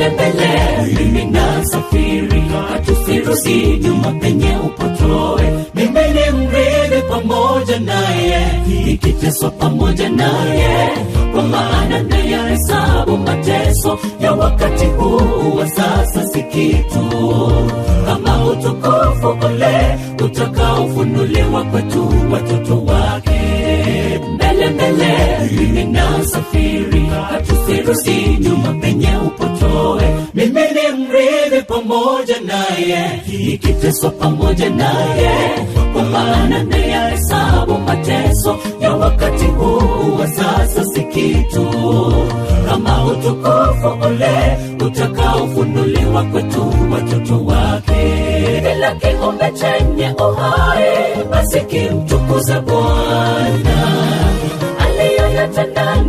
mbele, mimi nasafiri, hatusirudi nyuma penye upotoe. Mimi ni mrithi pamoja naye, nikiteswa pamoja naye, kwa maana nayahesabu mateso ya wakati huu wa sasa si kitu, kama utukufu ule utakaofunuliwa kwetu watoto wake. Mbele mbele, mimi nasafiri, hatusirudi nyuma penye upotoe. Mimi ni mrithi pamoja naye, nikiteswa pamoja naye, kwa maana nayahesabu mateso ya wakati huu wa sasa si kitu, kama utukufu ule utakaofunuliwa kwetu watoto wake. Kila kiumbe chenye uhai basi kimtukuze Bwana aliyoyatenda.